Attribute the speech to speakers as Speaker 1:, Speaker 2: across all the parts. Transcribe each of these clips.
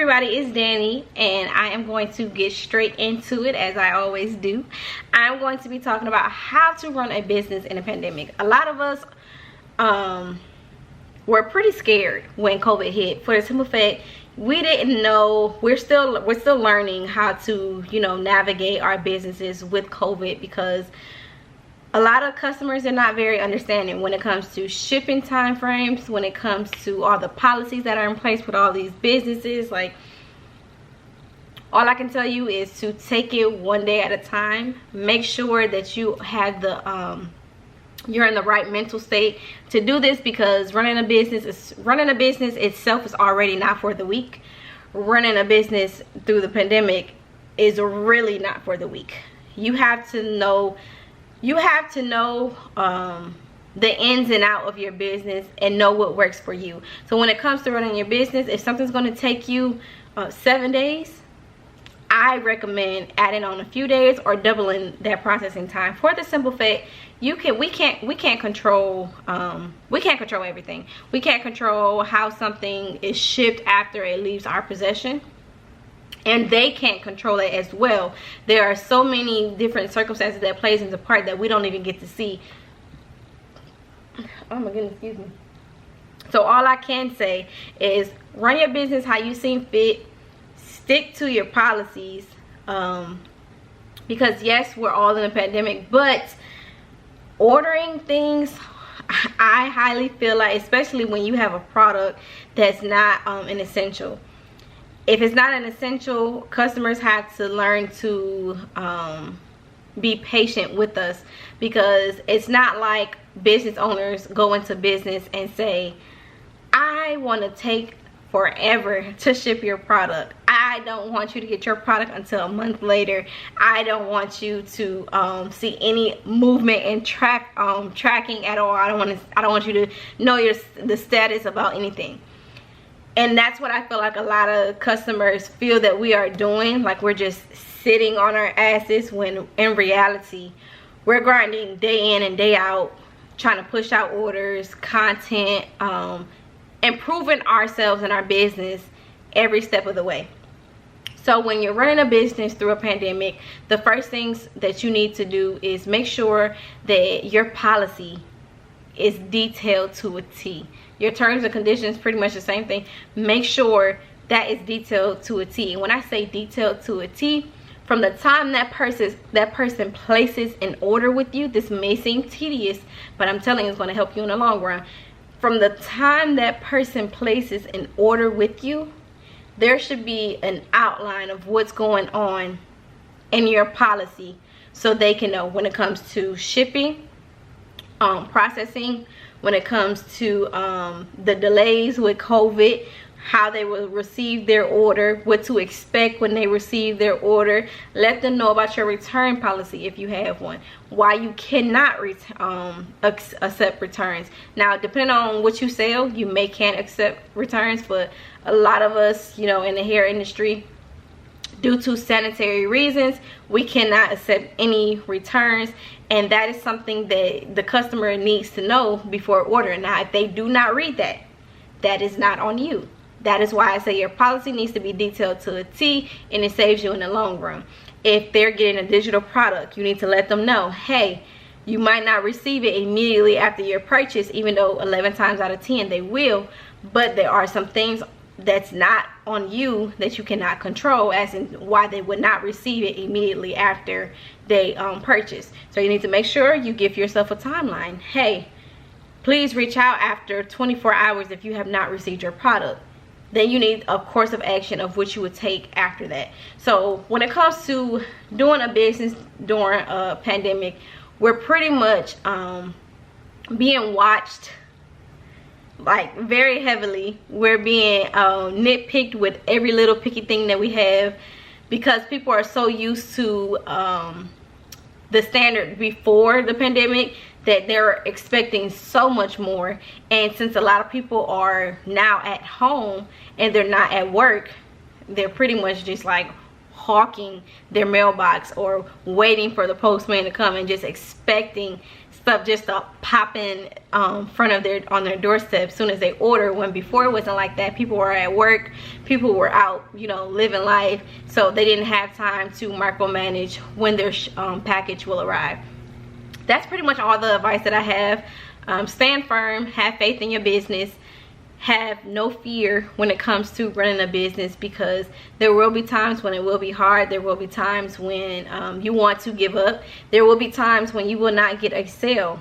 Speaker 1: everybody, it's Danii, and I am going to get straight into it as I always do. I'm going to be talking about how to run a business in a pandemic. A lot of us were pretty scared when COVID hit, for the simple fact we didn't know. We're still learning how to, navigate our businesses with COVID, because a lot of customers are not very understanding when it comes to shipping time frames, when it comes to all the policies that are in place with all these businesses. Like, all I can tell you is to take it one day at a time. Make sure that you have you're in the right mental state to do this, because running a business itself is already not for the weak. Running a business through the pandemic is really not for the weak. You have to know the ins and out of your business and know what works for you. So when it comes to running your business, if something's going to take you 7 days, I recommend adding on a few days or doubling that processing time, for the simple fact we can't control everything. We can't control how something is shipped after it leaves our possession, and they can't control it as well. There are so many different circumstances that plays into part that we don't even get to see. Oh my goodness, excuse me. So all I can say is run your business how you seem fit. Stick to your policies, because yes, we're all in a pandemic, but ordering things, I highly feel like, especially when you have a product that's not an essential. If it's not an essential, customers have to learn to be patient with us, because it's not like business owners go into business and say, I want to take forever to ship your product. I don't want you to get your product until a month later. I don't want you to see any movement and tracking at all. I don't want you to know the status about anything. And that's what I feel like a lot of customers feel that we are doing. Like, we're just sitting on our asses, when in reality we're grinding day in and day out, trying to push out orders, content, improving ourselves and our business every step of the way. So when you're running a business through a pandemic, the first things that you need to do is make sure that your policy is detailed to a T. Your terms and conditions, pretty much the same thing. Make sure that is detailed to a T. And when I say detailed to a T, from the time that person places an order with you, this may seem tedious, but I'm telling you, it's going to help you in the long run. From the time that person places an order with you, there should be an outline of what's going on in your policy, so they can know when it comes to shipping, processing, when it comes to the delays with COVID, how they will receive their order, what to expect when they receive their order. Let them know about your return policy if you have one, why you cannot accept returns. Now, depending on what you sell, you can't accept returns, but a lot of us, in the hair industry, due to sanitary reasons, we cannot accept any returns, and that is something that the customer needs to know before ordering. Now, if they do not read that, that is not on you. That is why I say your policy needs to be detailed to a T, and it saves you in the long run. If they're getting a digital product, you need to let them know, hey, you might not receive it immediately after your purchase, even though 11 times out of 10 they will, but there are some things that's not on you that you cannot control, as in why they would not receive it immediately after they purchase. So you need to make sure you give yourself a timeline. Hey, please reach out after 24 hours if you have not received your product. Then you need a course of action of what you would take after that. So when it comes to doing a business during a pandemic, we're pretty much being watched, like, very heavily. We're being nitpicked with every little picky thing that we have, because people are so used to the standard before the pandemic that they're expecting so much more. And since a lot of people are now at home and they're not at work, they're pretty much just like hawking their mailbox or waiting for the postman to come and just expecting stuff just to pop in front of their doorstep as soon as they order, when before it wasn't like that. People were at work, people were out, you know, living life, so they didn't have time to micromanage when their package will arrive. That's pretty much all the advice that I have. Stand firm, have faith in your business, have no fear when it comes to running a business, because there will be times when it will be hard. There will be times when you want to give up. There will be times when you will not get a sale,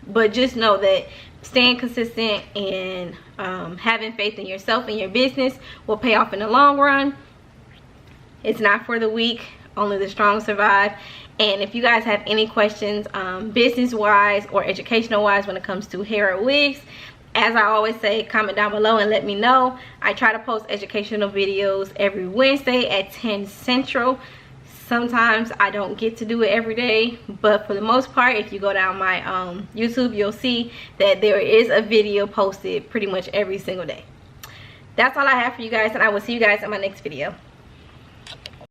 Speaker 1: but just know that staying consistent and having faith in yourself and your business will pay off in the long run. It's not for the weak, only the strong survive. And if you guys have any questions business wise or educational wise when it comes to hair or wigs, as I always say, comment down below and let me know. I try to post educational videos every Wednesday at 10 Central. Sometimes I don't get to do it every day, but for the most part, if you go down my YouTube, you'll see that there is a video posted pretty much every single day. That's all I have for you guys, and I will see you guys in my next video.